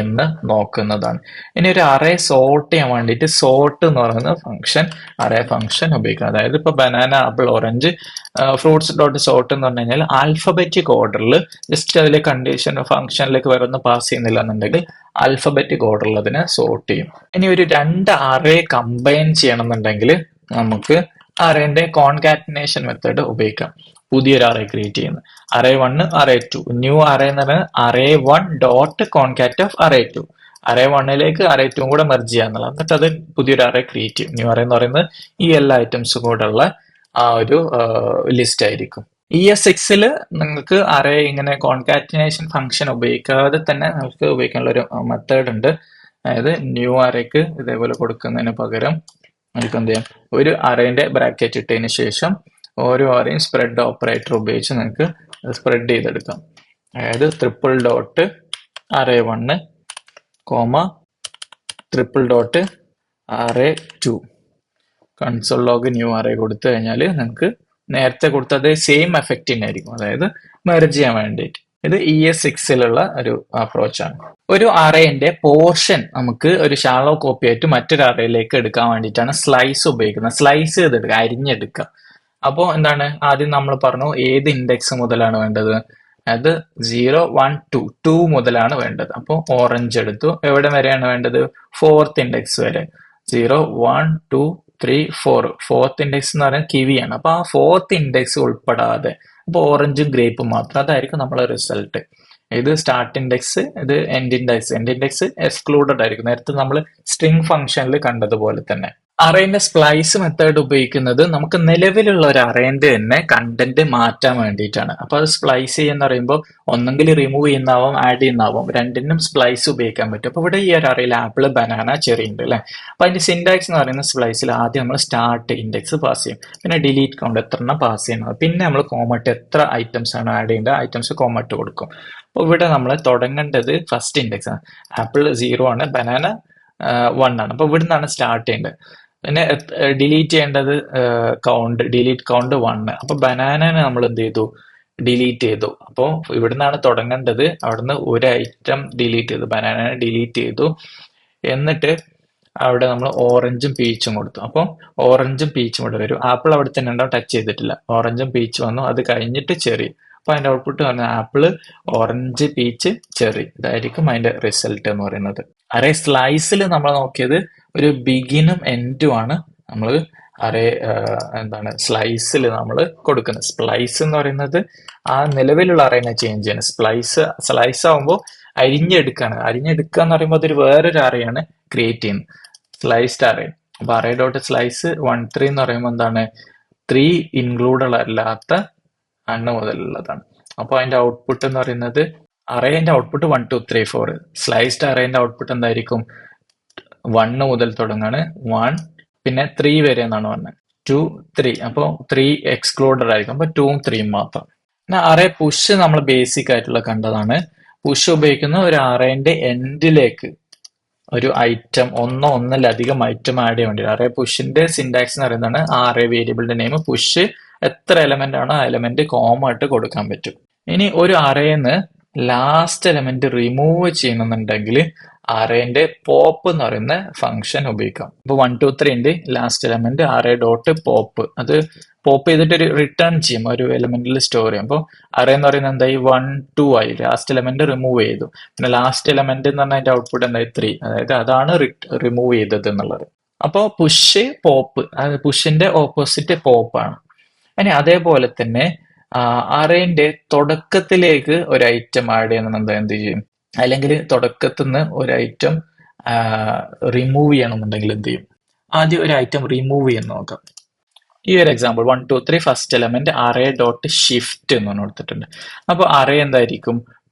A: എന്ന് നോക്കുന്നതാണ്. ഇനി ഒരു അറേ സോർട്ട് ചെയ്യാൻ വേണ്ടിയിട്ട് സോർട്ട് എന്ന് പറയുന്ന ഫംഗ്ഷൻ അറേ ഫംഗ്ഷൻ ഉപയോഗിക്കണം. അതായത് ഇപ്പൊ banana, apple, orange, fruits dot sort എന്ന് പറഞ്ഞു കഴിഞ്ഞാൽ ആൽഫബറ്റിക് ഓർഡറിൽ ജസ്റ്റ് അതിലെ കണ്ടീഷൻ ഫംഗ്ഷനിലേക്ക് വേറൊന്നും പാസ് ചെയ്യുന്നില്ല എന്നുണ്ടെങ്കിൽ ആൽഫബറ്റിക് ഓർഡറിൽ അതിനെ സോർട്ട് ചെയ്യും. ഇനി ഒരു രണ്ട് അറേ കമ്പൈൻ ചെയ്യണം എന്നുണ്ടെങ്കിൽ നമുക്ക് അറേന്റെ കോൺകാറ്റിനേഷൻ മെത്തേഡ് ഉപയോഗിക്കാം. പുതിയൊരു അറേ ക്രിയേറ്റ് ചെയ്യുന്നത് അറേ 1 അറേ 2 ന്യൂ അറേ എന്ന് പറയുന്നത് array 1 dot concat of array 2. Array 1ലേക്ക് അറേ 2 കൂടെ മെർജ് ചെയ്യാന്നുള്ളത്. എന്നിട്ട് അത് പുതിയൊരു അറേ ക്രിയേറ്റ് ചെയ്യും. ന്യൂ അറേ എന്ന് പറയുന്നത് ഈ എല്ലാ ഐറ്റംസും കൂടെ ഉള്ള ആ ഒരു ലിസ്റ്റ് ആയിരിക്കും. ES6 നിങ്ങൾക്ക് അറേ ഇങ്ങനെ കോൺകാറ്റിനേഷൻ ഫംഗ്ഷൻ ഉപയോഗിക്കാതെ തന്നെ നിങ്ങൾക്ക് ഉപയോഗിക്കാനുള്ള ഒരു മെത്തേഡ് ഉണ്ട്. അതായത് ന്യൂ അറേക്ക് ഇതേപോലെ കൊടുക്കുന്നതിന് പകരം നമുക്ക് എന്ത് ചെയ്യാം, ഒരു അറേന്റെ ബ്രാക്കറ്റ് ഇട്ടതിന് ശേഷം ഓരോ അറേയും സ്പ്രെഡ് ഓപ്പറേറ്റർ ഉപയോഗിച്ച് നിങ്ങൾക്ക് സ്പ്രെഡ് ചെയ്തെടുക്കാം. അതായത് triple dot array 1 comma triple dot array 2 console log new array കൊടുത്തു കഴിഞ്ഞാൽ നിങ്ങൾക്ക് നേരത്തെ കൊടുത്ത അതേ സെയിം എഫക്റ്റ് തന്നെ ആയിരിക്കും. അതായത് മെർജ് ചെയ്യാൻ വേണ്ടിയിട്ട്. ഇത് ES6 ഒരു അപ്രോച്ചാണ്. ഒരു അറേന്റെ പോർഷൻ നമുക്ക് ഒരു ഷാളോ കോപ്പി ആയിട്ട് മറ്റൊരു അറയിലേക്ക് എടുക്കാൻ വേണ്ടിയിട്ടാണ് സ്ലൈസ് ഉപയോഗിക്കുന്നത്. സ്ലൈസ് ചെയ്തെടുക്കുക, അരിഞ്ഞെടുക്കുക. അപ്പോൾ എന്താണ്, ആദ്യം നമ്മൾ പറഞ്ഞു ഏത് ഇൻഡെക്സ് മുതലാണ് വേണ്ടത്, അത് 0 1 2 2 മുതലാണ് വേണ്ടത്. അപ്പോൾ ഓറഞ്ച് എടുത്തു. എവിടെ വരെയാണ് വേണ്ടത്, ഫോർത്ത് ഇൻഡെക്സ് വരെ. 0 1 2 3 4. ഫോർത്ത് ഇൻഡെക്സ് എന്ന് പറയുന്നത് കിവിയാണ്. അപ്പൊ ആ ഫോർത്ത് ഇൻഡെക്സ് ഉൾപ്പെടാതെ, അപ്പൊ ഓറഞ്ചും ഗ്രേപ്പും മാത്രം, അതായിരിക്കും നമ്മളെ റിസൾട്ട്. ഇത് സ്റ്റാർട്ട് ഇൻഡെക്സ്, ഇത് end index. End index excluded ആയിരിക്കും, നേരത്തെ നമ്മൾ സ്ട്രിംഗ് ഫംഗ്ഷനിൽ കണ്ടതുപോലെ തന്നെ. അറേന്റെ സ്പ്ലൈസ് മെത്തേഡ് ഉപയോഗിക്കുന്നത് നമുക്ക് നിലവിലുള്ള ഒരു അറേന്റെ തന്നെ കണ്ടന്റ് മാറ്റാൻ വേണ്ടിയിട്ടാണ്. അപ്പൊ അത് സ്പ്ലൈസ് ചെയ്യുന്ന പറയുമ്പോൾ ഒന്നെങ്കിൽ റിമൂവ് ചെയ്യുന്നതാവും, ആഡ് ചെയ്യുന്നതാവും, രണ്ടിനും സ്പ്ലൈസ് ഉപയോഗിക്കാൻ പറ്റും. അപ്പൊ ഇവിടെ ഈ ഒരു അറയിൽ ആപ്പിൾ, ബനാന, ചെറി ഉണ്ട് അല്ലെ. അപ്പൊ അതിന്റെ സിൻടാക്സ് എന്ന് പറയുന്ന സ്പ്ലൈസിൽ ആദ്യം നമ്മൾ സ്റ്റാർട്ട് ഇൻഡെക്സ് പാസ് ചെയ്യും, പിന്നെ ഡിലീറ്റ് കൗണ്ട് എത്ര എണ്ണം പാസ് ചെയ്യണം, പിന്നെ നമ്മൾ കോമട്ട് എത്ര ഐറ്റംസ് ആണ് ആഡ് ചെയ്യേണ്ടത്, ഐറ്റംസ് കോമട്ട് കൊടുക്കും. അപ്പൊ ഇവിടെ നമ്മൾ തുടങ്ങേണ്ടത് ഫസ്റ്റ് ഇൻഡെക്സ് ആണ്. ആപ്പിൾ 0 ആണ്, ബനാന 1 ആണ്. അപ്പൊ ഇവിടുന്നാണ് സ്റ്റാർട്ട് ചെയ്യേണ്ടത്. പിന്നെ ഡിലീറ്റ് ചെയ്യേണ്ടത് ഡിലീറ്റ് കൗണ്ട് 1. അപ്പൊ ബനാനനെ നമ്മൾ എന്ത് ചെയ്തു, ഡിലീറ്റ് ചെയ്തു. അപ്പോൾ ഇവിടുന്നാണ് തുടങ്ങേണ്ടത്, അവിടുന്ന് ഒരു ഐറ്റം ഡിലീറ്റ് ചെയ്തു, ബനാനനെ ഡിലീറ്റ് ചെയ്തു. എന്നിട്ട് അവിടെ നമ്മൾ ഓറഞ്ചും പീച്ചും കൊടുത്തു. അപ്പോൾ ഓറഞ്ചും പീച്ചും ഇവിടെ വരും. ആപ്പിൾ അവിടെ തന്നെ ഉണ്ടാവും, ടച്ച് ചെയ്തിട്ടില്ല. ഓറഞ്ചും പീച്ച് വന്നു, അത് കഴിഞ്ഞിട്ട് ചെറി. അപ്പൊ അതിന്റെ ഔട്ട്പുട്ട് പറഞ്ഞാൽ ആപ്പിള്, ഓറഞ്ച്, പീച്ച്, ചെറി. ഇതായിരിക്കും അതിന്റെ റിസൾട്ട് എന്ന് പറയുന്നത്. അറേ സ്ലൈസിൽ നമ്മൾ നോക്കിയത് ഒരു ബിഗിനും എൻഡും ആണ് നമ്മൾ അറേ എന്താണ് സ്ലൈസിൽ നമ്മൾ കൊടുക്കുന്നത്. സ്പ്ലൈസ് എന്ന് പറയുന്നത് ആ നിലവിലുള്ള അറേനെ ചേഞ്ച് ചെയ്യണം. സ്ലൈസ് ആവുമ്പോൾ അരിഞ്ഞെടുക്കാണ്. അരിഞ്ഞെടുക്കുക എന്ന് പറയുമ്പോൾ അതൊരു വേറൊരു അറയാണ് ക്രിയേറ്റ് ചെയ്യുന്നത്, സ്ലൈസ്ഡ് അറേ. അപ്പൊ അറേ ഡോട്ട് സ്ലൈസ് 1 3 എന്ന് പറയുമ്പോൾ എന്താണ്, 3 ഇൻക്ലൂഡഡ് അല്ലാത്ത അണ്ണ് മുതലുള്ളതാണ്. അപ്പൊ അതിന്റെ ഔട്ട്പുട്ട് എന്ന് പറയുന്നത്, അറേന്റെ ഔട്ട്പുട്ട് 1 2 3 4. സ്ലൈസ്ഡ് അറേന്റെ ഔട്ട്പുട്ട് എന്തായിരിക്കും, 1 മുതൽ തുടങ്ങാണ്, 1 പിന്നെ 3 വരെ എന്നാണ് പറഞ്ഞത്, 2 3. അപ്പോൾ 3 എക്സ്ക്ലൂഡഡ് ആയിരിക്കും, അപ്പൊ 2 3 മാത്രം. പിന്നെ അറേ പുഷ് നമ്മൾ ബേസിക് ആയിട്ടുള്ള കണ്ടതാണ്. പുഷ് ഉപയോഗിക്കുന്ന ഒരു അറേന്റെ എൻഡിലേക്ക് ഒരു ഐറ്റം, ഒന്നിലധികം ഐറ്റം ആഡ് ചെയ്യാൻ വേണ്ടി. അറേ പുഷിന്റെ സിൻടാക്സ് എന്ന് പറയുന്നതാണ് അറേ വേരിയബിളിന്റെ നെയിം. പുഷ് എത്ര എലമെന്റ് ആണോ ആ എലമെന്റ് കോമ ആയിട്ട് കൊടുക്കാൻ പറ്റും. ഇനി ഒരു അറേന്ന് ലാസ്റ്റ് എലമെന്റ് റിമൂവ് ചെയ്യണമെന്നുണ്ടെങ്കിൽ അറേന്റെ പോപ്പ് എന്ന് പറയുന്ന ഫംഗ്ഷൻ ഉപയോഗിക്കാം. ഇപ്പൊ 1 2 3 ഉണ്ട്, last element array dot pop. അത് പോപ്പ് ചെയ്തിട്ട് ഒരു റിട്ടേൺ ചെയ്യും, ഒരു എലമെന്റിൽ സ്റ്റോർ ചെയ്യും. അപ്പോൾ അറേ എന്ന് പറയുന്നത് എന്തായി, 1 2 ആയി. ലാസ്റ്റ് എലമെന്റ് റിമൂവ് ചെയ്തു. പിന്നെ ലാസ്റ്റ് എലമെന്റ് എന്ന് പറഞ്ഞാൽ അതിന്റെ ഔട്ട്പുട്ട് എന്തായി, 3. അതായത് അതാണ് റിമൂവ് ചെയ്തത് എന്നുള്ളത്. അപ്പോൾ പുഷ്, പോപ്പ്, അത് പുഷിന്റെ ഓപ്പോസിറ്റ് പോപ്പ് ആണ്. ഇനി അതേപോലെ തന്നെ അറേന്റെ തുടക്കത്തിലേക്ക് ഒരു ഐറ്റം ആഡ് ചെയ്യണമെന്ന് എന്ത് ചെയ്യും, അല്ലെങ്കിൽ തുടക്കത്തിൽ നിന്ന് ഒരു ഐറ്റം റിമൂവ് ചെയ്യണമെന്നുണ്ടെങ്കിൽ എന്ത് ചെയ്യും. ആദ്യം ഒരു ഐറ്റം റിമൂവ് ചെയ്യുന്ന നോക്കാം. ഈ ഒരു example 1 2 3 first element array dot shift എന്ന് കൊടുത്തിട്ടുണ്ട്. അപ്പൊ അറേ എന്തായിരിക്കും,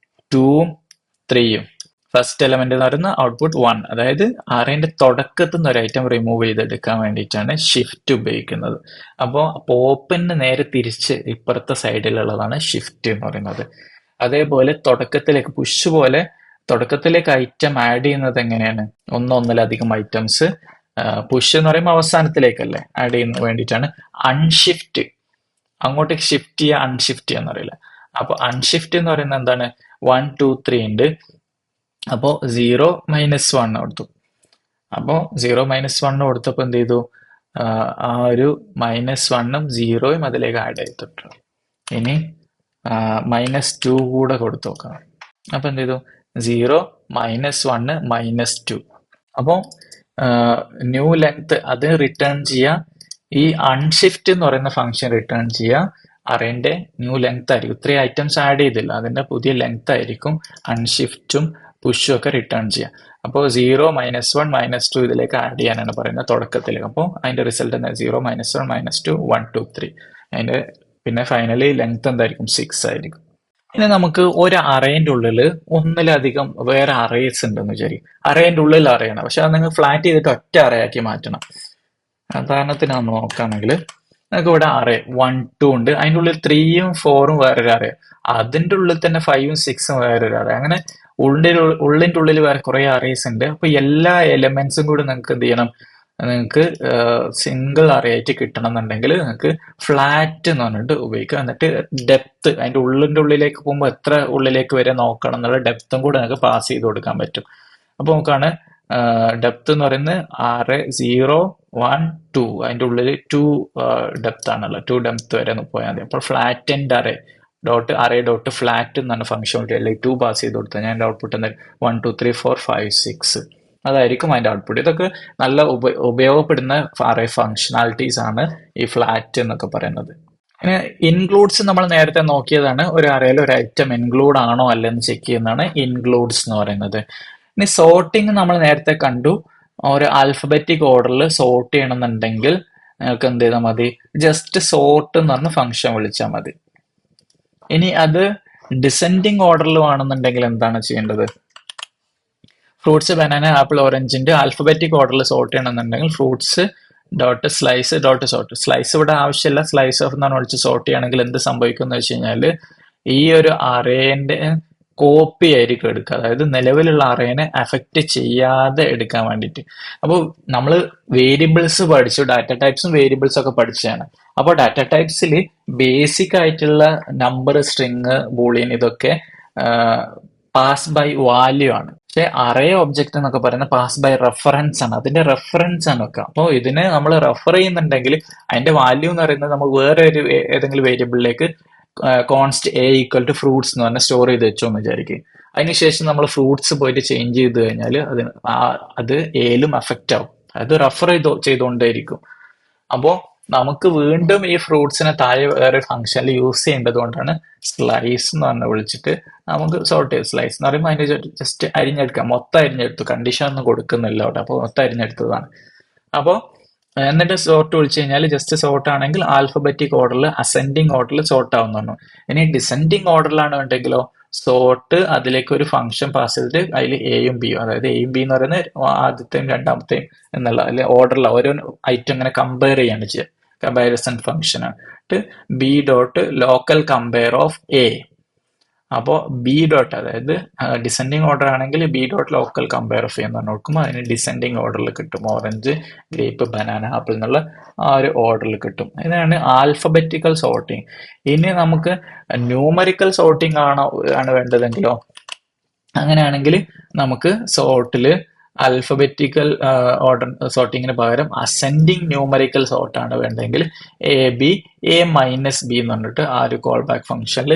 A: 2 3. ഫസ്റ്റ് എലമെന്റ് എന്ന് പറയുന്ന ഔട്ട്പുട്ട് 1. അതായത് അറേന്റെ തുടക്കത്തിൽ നിന്ന് ഒരു ഐറ്റം റിമൂവ് ചെയ്തെടുക്കാൻ വേണ്ടിയിട്ടാണ് ഷിഫ്റ്റ് ഉപയോഗിക്കുന്നത്. അപ്പോൾ പോപ്പിന് നേരെ തിരിച്ച് ഇപ്പുറത്തെ സൈഡിലുള്ളതാണ് ഷിഫ്റ്റ് എന്ന് പറയുന്നത്. അതേപോലെ തുടക്കത്തിലേക്ക് പുഷ് പോലെ തുടക്കത്തിലേക്ക് ഐറ്റം ആഡ് ചെയ്യുന്നത് എങ്ങനെയാണ്, ഒന്നിലധികം ഐറ്റംസ്. പുഷ് എന്ന് പറയുമ്പോൾ അവസാനത്തിലേക്കല്ലേ ആഡ് ചെയ്യുന്ന വേണ്ടിയിട്ടാണ്. അൺഷിഫ്റ്റ്, അങ്ങോട്ടേക്ക് ഷിഫ്റ്റ് ചെയ്യുക, അൺഷിഫ്റ്റ് ചെയ്യാന്ന് അറിയില്ല. അപ്പൊ അൺഷിഫ്റ്റ് എന്ന് പറയുന്നത് എന്താണ്, 1 2 3 ഉണ്ട്. അപ്പോ 0 -1 കൊടുത്തു. അപ്പോ 0 -1 കൊടുത്തപ്പോ എന്ത് ചെയ്തു, ആ ഒരു -1ഉം 0യും അതിലേക്ക് ആഡ് ചെയ്തിട്ടു. ഇനി -2 കൂടെ കൊടുത്തു നോക്കാം. അപ്പൊ എന്ത് ചെയ്തു, 0 -1 -2. അപ്പോ ന്യൂ ലെങ്ത് അത് റിട്ടേൺ ചെയ്യുക. ഈ അൺഷിഫ്റ്റ് എന്ന് പറയുന്ന ഫംഗ്ഷൻ റിട്ടേൺ ചെയ്യുക അറേന്റെ ന്യൂ ലെങ്ത് ആയിരിക്കും. 3 ഐറ്റംസ് ആഡ് ചെയ്തില്ല, അതിന്റെ പുതിയ ലെങ്ത് ആയിരിക്കും അൺഷിഫ്റ്റും പുഷും ഒക്കെ റിട്ടേൺ ചെയ്യുക. അപ്പോൾ 0 -1 -2 ഇതിലേക്ക് ആഡ് ചെയ്യാനാണ് പറയുന്നത് തുടക്കത്തിലേക്ക്. അപ്പോൾ അതിന്റെ റിസൾട്ട് എന്താ, 0 -1 -2 1 2 3. അതിന്റെ പിന്നെ ഫൈനലി ലെങ്ത് എന്തായിരിക്കും, 6 ആയിരിക്കും. ഇനി നമുക്ക് ഒരു അറേന്റെ ഉള്ളിൽ ഒന്നിലധികം വേറെ അറേസ് ഉണ്ടെന്ന് വിചാരിക്കും. അറേന്റെ ഉള്ളിൽ അറയാണ്, പക്ഷെ അത് നിങ്ങൾ ഫ്ലാറ്റ് ചെയ്തിട്ട് ഒറ്റ അറയാക്കി മാറ്റണം. ഉദാഹരണത്തിന് നമ്മൾ നോക്കുകയാണെങ്കിൽ നമുക്ക് ഇവിടെ അറേ 1 2 ഉണ്ട്, അതിൻ്റെ ഉള്ളിൽ 3ഉം 4ഉം വേറൊരു അറേ, അതിൻ്റെ ഉള്ളിൽ തന്നെ 5ഉം 6ഉം വേറൊരു അറേ. അങ്ങനെ ഉള്ളിൻ്റെ ഉള്ളിൽ വേറെ കുറെ അറേസ് ഉണ്ട്. അപ്പൊ എല്ലാ എലമെന്റ്സും കൂടി നിങ്ങൾക്ക് എന്ത് ചെയ്യണം, നിങ്ങൾക്ക് സിംഗിൾ അറേ ആയിട്ട് കിട്ടണം എന്നുണ്ടെങ്കിൽ നിങ്ങൾക്ക് ഫ്ലാറ്റ് എന്ന് പറഞ്ഞിട്ട് ഉപയോഗിക്കുക. എന്നിട്ട് ഡെപ്ത് അതിന്റെ ഉള്ളിലേക്ക് പോകുമ്പോൾ എത്ര ഉള്ളിലേക്ക് വരെ നോക്കണം എന്നുള്ള ഡെപ്തും കൂടെ നിങ്ങൾക്ക് പാസ് ചെയ്ത് കൊടുക്കാൻ പറ്റും. അപ്പൊ നമുക്കാണ് ഡെപ്ത് എന്ന് പറയുന്നത് 6, 0, 1, 2 അതിന്റെ ഉള്ളിൽ 2 ഡെപ്ത് ആണല്ലോ, 2 ഡെപ്ത് വരെ പോയാൽ മതി. അപ്പോൾ flat and array dot flat എന്നാണ് ഫംഗ്ഷൻ വിളിക്കുക. അല്ലെങ്കിൽ 2 പാസ് ചെയ്ത് കൊടുത്താൽ ഞാൻ ഔട്ട്പുട്ട് എന്തായാലും 1, 2, 3, 4, 5, 6 അതായിരിക്കും അതിന്റെ ഔട്ട്പുട്ട്. ഇതൊക്കെ നല്ല ഉപയോഗപ്പെടുന്ന അറേ ഫങ്ഷനാലിറ്റീസ് ആണ് ഈ ഫ്ലാറ്റ് എന്നൊക്കെ പറയുന്നത്. ഇനി ഇൻക്ലൂഡ്സ് നമ്മൾ നേരത്തെ നോക്കിയതാണ്. ഒരു അറേയിൽ ഒരു ഐറ്റം ഇൻക്ലൂഡ് ആണോ അല്ലെന്ന് ചെക്ക് ചെയ്യുന്നതാണ് ഇൻക്ലൂഡ്സ് എന്ന് പറയുന്നത്. ഇനി സോർട്ടിങ് നമ്മൾ നേരത്തെ കണ്ടു. ഒരു ആൽഫബറ്റിക് ഓർഡറിൽ സോർട്ട് ചെയ്യണമെന്നുണ്ടെങ്കിൽ നിങ്ങൾക്ക് എന്ത് ചെയ്താൽ മതി, ജസ്റ്റ് സോർട്ട് എന്ന് പറഞ്ഞ ഫംഗ്ഷൻ വിളിച്ചാൽ മതി. ഇനി അത് ഡിസെൻഡിങ് ഓർഡറിൽ വേണമെന്നുണ്ടെങ്കിൽ എന്താണ് ചെയ്യേണ്ടത്? ഫ്രൂട്ട്സ്, ബനാന, ആപ്പിൾ, ഓറഞ്ചിന്റെ ആൽഫബറ്റിക് ഓർഡറിൽ സോർട്ട് ചെയ്യണമെന്നുണ്ടെങ്കിൽ fruits dot slice dot sort. Slice ഇവിടെ ആവശ്യമില്ല, സ്ലൈസ് ഓഫ് എന്നാണ് വിളിച്ച് സോർട്ട് ചെയ്യണമെങ്കിൽ എന്ത് സംഭവിക്കും എന്ന് വെച്ച് കഴിഞ്ഞാൽ ഈ ഒരു അറേന്റെ കോപ്പി ആയിരിക്കും എടുക്കുക. അതായത് നിലവിലുള്ള അറേനെ അഫക്റ്റ് ചെയ്യാതെ എടുക്കാൻ വേണ്ടിയിട്ട്. അപ്പോൾ നമ്മൾ വേരിയബിൾസ് പഠിച്ചു, ഡാറ്റ ടൈപ്സും വേരിയബിൾസും ഒക്കെ പഠിച്ചതാണ്. അപ്പോൾ ഡാറ്റ ടൈപ്സിൽ ബേസിക് ആയിട്ടുള്ള നമ്പർ, സ്ട്രിങ്, ബൂളിയൻ ഇതൊക്കെ പാസ് ബൈ വാല്യൂ ആണ്. പക്ഷെ അറേ ഒബ്ജക്റ്റ് എന്നൊക്കെ പറയുന്നത് പാസ് ബൈ റെഫറൻസ് ആണ്. അതിന്റെ റെഫറൻസ് ആണ് ഒക്കെ. അപ്പോൾ ഇതിനെ നമ്മൾ റെഫർ ചെയ്യുന്നുണ്ടെങ്കിൽ അതിന്റെ വാല്യൂ എന്ന് പറയുന്നത് നമ്മൾ വേറെ ഒരു ഏതെങ്കിലും വേരിയബിളിലേക്ക് const A equal to fruits എന്ന് പറഞ്ഞാൽ സ്റ്റോർ ചെയ്ത് വെച്ചോ എന്ന് വിചാരിക്കും. അതിനുശേഷം നമ്മൾ ഫ്രൂട്ട്സ് പോയിട്ട് ചേഞ്ച് ചെയ്ത് കഴിഞ്ഞാൽ അത് എയിലും അഫക്റ്റ് ആവും. അത് റെഫർ ചെയ്തുകൊണ്ടേയിരിക്കും. അപ്പോൾ നമുക്ക് വീണ്ടും ഈ ഫ്രൂട്ട്സിനെ താഴെ വേറെ ഫംഗ്ഷനിൽ യൂസ് ചെയ്യേണ്ടത് കൊണ്ടാണ് സ്ലൈസ് എന്ന് പറഞ്ഞ് വിളിച്ചിട്ട് നമുക്ക് സോർട്ട് ചെയ്ത്. സ്ലൈസ് എന്ന് പറയുമ്പോൾ അതിന്റെ ജസ്റ്റ് അരിഞ്ഞെടുക്കാം. മൊത്തം അരിഞ്ഞെടുത്തു, കണ്ടീഷൻ ഒന്നും കൊടുക്കുന്നില്ല അവിടെ. അപ്പോൾ മൊത്തം അരിഞ്ഞെടുത്തതാണ്. അപ്പോൾ എന്നിട്ട് സോർട്ട് വിളിച്ചു കഴിഞ്ഞാൽ ജസ്റ്റ് സോർട്ട് ആണെങ്കിൽ ആൽഫബറ്റിക് ഓർഡറിൽ അസെൻഡിങ് ഓർഡറിൽ സോർട്ട് ആവുന്നതാണ്. ഇനി ഡിസെൻഡിങ് ഓർഡറിലാണ് വേണ്ടെങ്കിലോ സോർട്ട് അതിലേക്ക് ഒരു ഫംഗ്ഷൻ പാസ് ചെയ്തിട്ട് അതിൽ എയും ബിയും, അതായത് എയും ബി എന്ന് പറയുന്നത് ആദ്യത്തെയും രണ്ടാമത്തെയും എന്നുള്ള അതിൽ ഓർഡറിൽ ഓരോ ഐറ്റം ഇങ്ങനെ കമ്പയർ ചെയ്യാണ് ചെയ്യുക. കമ്പാരിസൺ ഫംഗ്ഷൻ ആണ്. B dot local compare of A. അപ്പോൾ ബി ഡോട്ട്, അതായത് ഡിസെൻഡിങ് ഓർഡർ ആണെങ്കിൽ B dot local compare of എന്ന് പറഞ്ഞു കൊടുക്കുമ്പോൾ അതിന് ഡിസെൻഡിങ് ഓർഡറിൽ കിട്ടും. ഓറഞ്ച്, ഗ്രേപ്പ്, ബനാന, ആപ്പിൾ എന്നുള്ള ആ ഒരു ഓർഡറിൽ കിട്ടും. ഇതാണ് ആൽഫബറ്റിക്കൽ സോർട്ടിങ്. ഇനി നമുക്ക് ന്യൂമറിക്കൽ സോർട്ടിങ് ആണ് വേണ്ടതെങ്കിലോ, അങ്ങനെയാണെങ്കിൽ നമുക്ക് സോർട്ടിൽ ആൽഫബറ്റിക്കൽ ഓർഡർ സോർട്ടിങ്ങിന് പകരം അസെൻഡിങ് ന്യൂമറിക്കൽ സോർട്ട് ആണ് വേണ്ടെങ്കിൽ A B, A minus B എന്ന് പറഞ്ഞിട്ട് ആ ഒരു കോൾ ബാക്ക് ഫംഗ്ഷനിൽ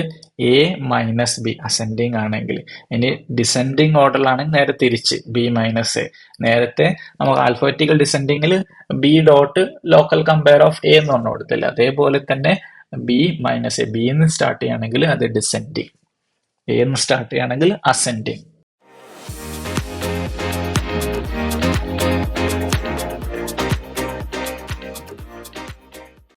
A: എ മൈനസ് ബി അസെൻഡിങ് ആണെങ്കിൽ. ഇനി ഡിസെൻഡിങ് ഓർഡറിലാണെങ്കിൽ നേരെ തിരിച്ച് ബി മൈനസ് എ. നേരത്തെ നമുക്ക് ആൽഫബറ്റിക്കൽ ഡിസെൻഡിങ്ങിൽ B dot local compare of A എന്ന് പറഞ്ഞു കൊടുത്തില്ല. അതേപോലെ തന്നെ ബി മൈനസ് എ, ബി എന്ന് സ്റ്റാർട്ട് ചെയ്യുകയാണെങ്കിൽ അത് ഡിസെൻഡിങ്, എ എന്ന് സ്റ്റാർട്ട് ചെയ്യുകയാണെങ്കിൽ അസെൻഡിങ്.